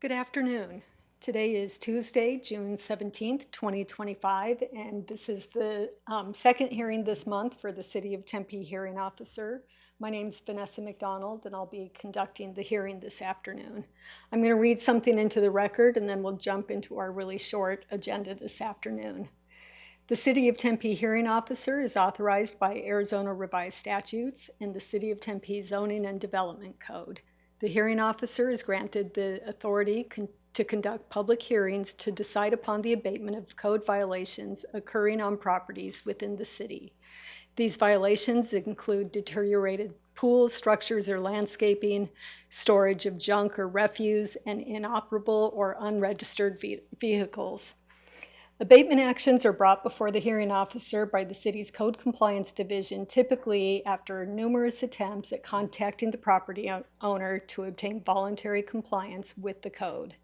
Good afternoon. Today is Tuesday, June 17th, 2025, and this is the second hearing this month for the City of Tempe hearing officer. My name is Vanessa McDonald, and I'll be conducting the hearing this afternoon. I'm going to read something into the record, and then we'll jump into our really short agenda this afternoon. The City of Tempe hearing officer is authorized by Arizona Revised Statutes and the City of Tempe Zoning and Development Code. The hearing officer is granted the authority to conduct public hearings to decide upon the abatement of code violations occurring on properties within the city. These violations include deteriorated pools, structures, or landscaping, storage of junk or refuse, and inoperable or unregistered vehicles. Abatement actions are brought before the hearing officer by the city's Code Compliance Division, typically after numerous attempts at contacting the property owner to obtain voluntary compliance with the code.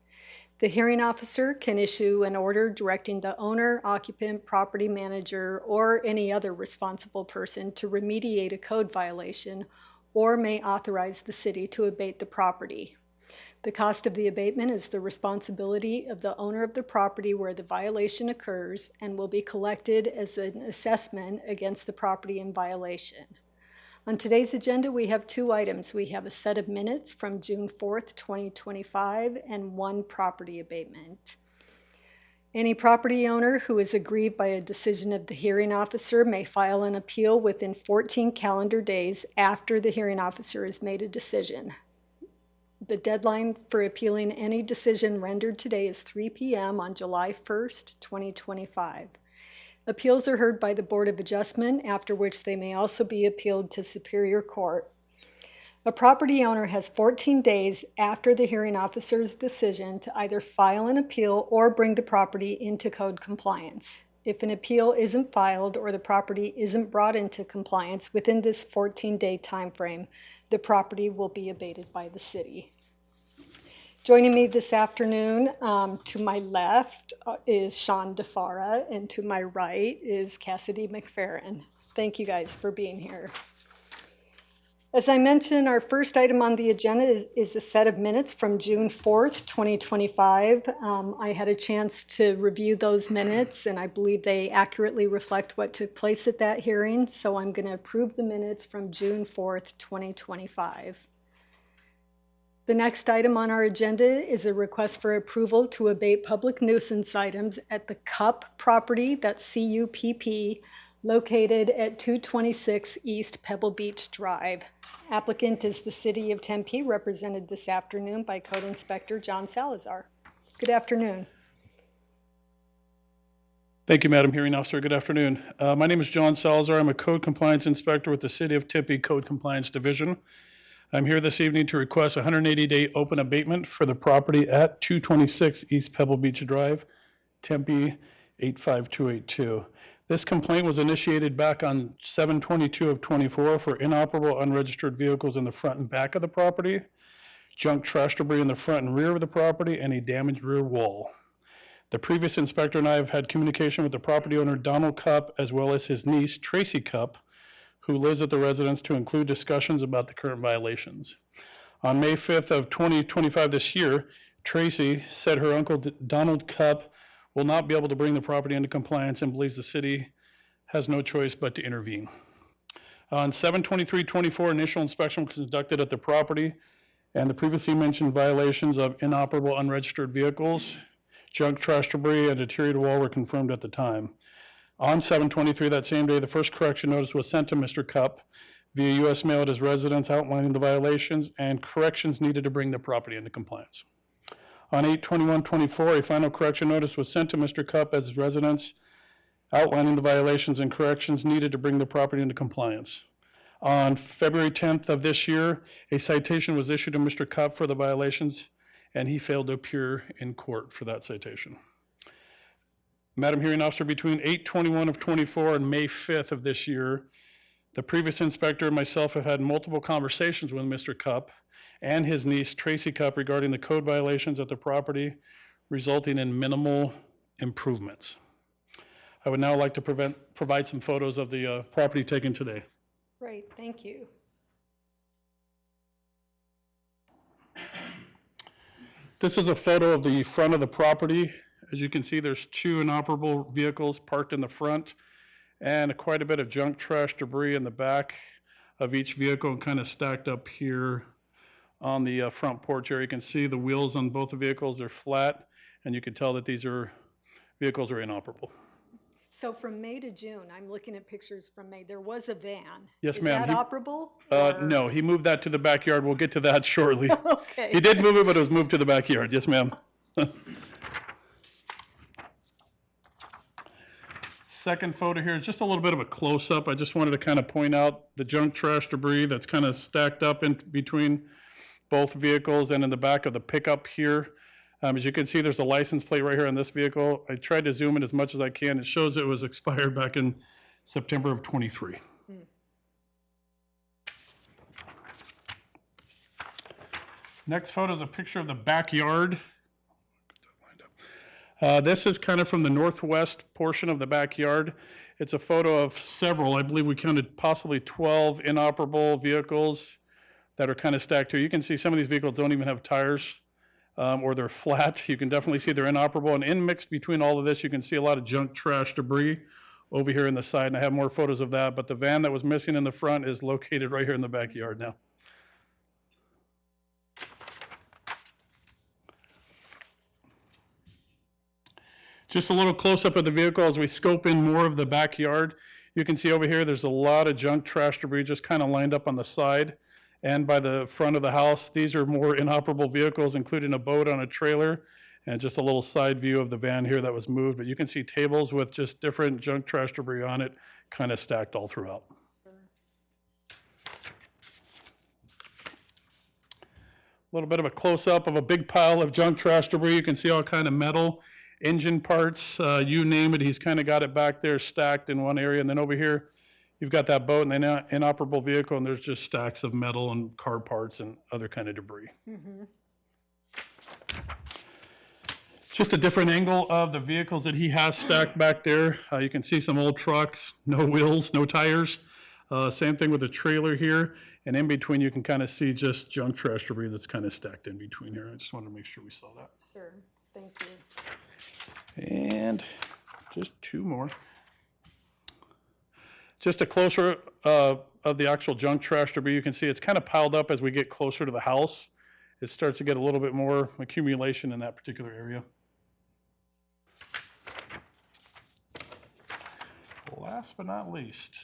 The hearing officer can issue an order directing the owner, occupant, property manager, or any other responsible person to remediate a code violation, or may authorize the city to abate the property. The cost of the abatement is the responsibility of the owner of the property where the violation occurs and will be collected as an assessment against the property in violation. On today's agenda, we have two items. We have a set of minutes from June 4th, 2025, and one property abatement. Any property owner who is aggrieved by a decision of the hearing officer may file an appeal within 14 calendar days after the hearing officer has made a decision. The deadline for appealing any decision rendered today is 3 p.m. on July 1st, 2025. Appeals are heard by the Board of Adjustment, after which they may also be appealed to Superior Court. A property owner has 14 days after the hearing officer's decision to either file an appeal or bring the property into code compliance. If an appeal isn't filed or the property isn't brought into compliance within this 14-day time frame, the property will be abated by the city. Joining me this afternoon, to my left is Sean DeFara, and to my right is Cassidy McFerrin. Thank you guys for being here. As I mentioned, our first item on the agenda is a set of minutes from June 4th, 2025. I had a chance to review those minutes, and I believe they accurately reflect what took place at that hearing, so I'm going to approve the minutes from June 4th, 2025. The next item on our agenda is a request for approval to abate public nuisance items at the CUP property, that's C-U-P-P, located at 226 East Pebble Beach Drive. Applicant is the City of Tempe, represented this afternoon by Code Inspector John Salazar. Good afternoon. Thank you, Madam Hearing Officer. Good afternoon. My name is John Salazar. I'm a Code Compliance Inspector with the City of Tempe Code Compliance Division. I'm here this evening to request a 180-day open abatement for the property at 226 East Pebble Beach Drive, Tempe 85282. This complaint was initiated back on 7/22 of 24 for inoperable unregistered vehicles in the front and back of the property, junk trash debris in the front and rear of the property, and a damaged rear wall. The previous inspector and I have had communication with the property owner, Donald Cupp, as well as his niece, Tracy Cupp, who lives at the residence, to include discussions about the current violations. On May 5th of 2025 this year, Tracy said her uncle, Donald Cupp, will not be able to bring the property into compliance and believes the city has no choice but to intervene. On 7/23/24, initial inspection was conducted at the property, and the previously mentioned violations of inoperable unregistered vehicles, junk trash debris, and deteriorated wall were confirmed at the time. On 7/23 that same day, the first correction notice was sent to Mr. Cupp via U.S. mail at his residence outlining the violations and corrections needed to bring the property into compliance. On 8/21/24, a final correction notice was sent to Mr. Cupp as his residence outlining the violations and corrections needed to bring the property into compliance. On February 10th of this year, a citation was issued to Mr. Cupp for the violations, and he failed to appear in court for that citation. Madam Hearing Officer, between 8/21 of 24 and May 5th of this year, the previous inspector and myself have had multiple conversations with Mr. Cupp and his niece, Tracy Cupp, regarding the code violations at the property, resulting in minimal improvements. I would now like to provide some photos of the property taken today. Great, thank you. This is a photo of the front of the property. As you can see, there's two inoperable vehicles parked in the front and quite a bit of junk, trash, debris in the back of each vehicle, kind of stacked up here on the front porch area. You can see the wheels on both the vehicles are flat, and you can tell that these vehicles are inoperable. So from May to June, I'm looking at pictures from May, there was a van. Yes, ma'am. Is that operable? No, he moved that to the backyard. We'll get to that shortly. Okay. He did move it, but it was moved to the backyard. Yes, ma'am. Second photo here is just a little bit of a close-up. I just wanted to kind of point out the junk, trash, debris that's kind of stacked up in between both vehicles and in the back of the pickup here. As you can see, there's a license plate right here on this vehicle. I tried to zoom in as much as I can. It shows it was expired back in September of 23. Next photo is a picture of the backyard. This is kind of from the northwest portion of the backyard. It's a photo of several, I believe we counted possibly 12 inoperable vehicles that are kind of stacked here. You can see some of these vehicles don't even have tires, or they're flat. You can definitely see they're inoperable. And in mixed between all of this, you can see a lot of junk, trash, debris over here in the side. And I have more photos of that. But the van that was missing in the front is located right here in the backyard now. Just a little close-up of the vehicle as we scope in more of the backyard. You can see over here there's a lot of junk, trash, debris just kind of lined up on the side and by the front of the house. These are more inoperable vehicles, including a boat on a trailer, and just a little side view of the van here that was moved. But you can see tables with just different junk, trash, debris on it, kind of stacked all throughout. A little bit of a close-up of a big pile of junk, trash, debris. You can see all kind of metal, engine parts, you name it. He's kind of got it back there stacked in one area. And then over here, you've got that boat and an inoperable vehicle, and there's just stacks of metal and car parts and other kind of debris. Mm-hmm. Just a different angle of the vehicles that he has stacked back there. You can see some old trucks, no wheels, no tires. Same thing with the trailer here. And in between, you can kind of see just junk, trash, debris that's kind of stacked in between here. I just wanted to make sure we saw that. Sure, thank you. And just two more. Just a closer of the actual junk, trash, debris. You can see it's kind of piled up as we get closer to the house. It starts to get a little bit more accumulation in that particular area. Last but not least,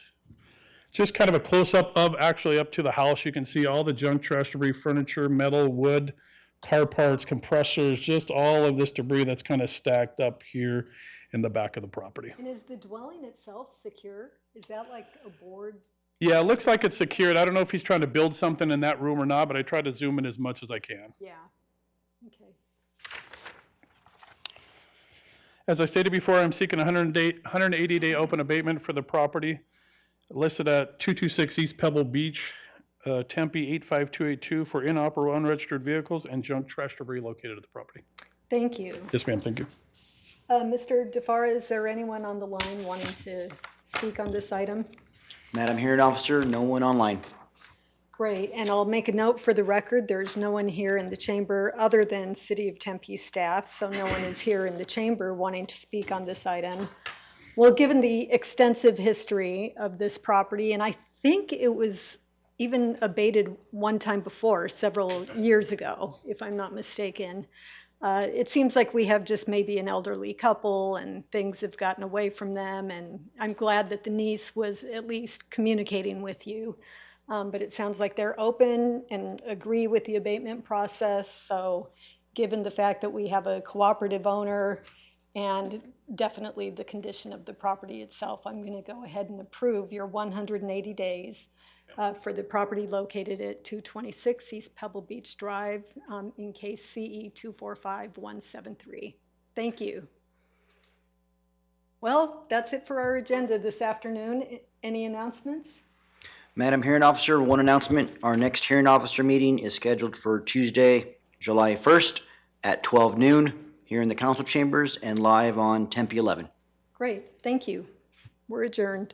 just kind of a close-up of actually up to the house. You can see all the junk, trash, debris, furniture, metal, wood, car parts, compressors, just all of this debris that's kind of stacked up here in the back of the property. And is the dwelling itself secure? Is that like a board? Yeah, it looks like it's secured. I don't know if he's trying to build something in that room or not, but I try to zoom in as much as I can. Yeah, okay. As I stated before, I'm seeking a 180-day open abatement for the property listed at 226 East Pebble Beach, Tempe 85282 for inoperable unregistered vehicles and junk, trash, debris located at the property. Thank you. Yes, ma'am, thank you. Mr. DeFara, is there anyone on the line wanting to speak on this item? Madam Hearing Officer, no one online. Great, and I'll make a note for the record, there's no one here in the chamber other than City of Tempe staff, so no one is here in the chamber wanting to speak on this item. Well, given the extensive history of this property, and I think it was even abated one time before, several years ago, if I'm not mistaken, it seems like we have just maybe an elderly couple and things have gotten away from them, and I'm glad that the niece was at least communicating with you. But it sounds like they're open and agree with the abatement process. So given the fact that we have a cooperative owner and definitely the condition of the property itself, I'm going to go ahead and approve your 180 days for the property located at 226 East Pebble Beach Drive in case CE 245173. Thank you. Well, that's it for our agenda this afternoon. Any announcements? Madam Hearing Officer, one announcement. Our next hearing officer meeting is scheduled for Tuesday, July 1st at 12 noon here in the council chambers and live on Tempe 11. Great, thank you. We're adjourned.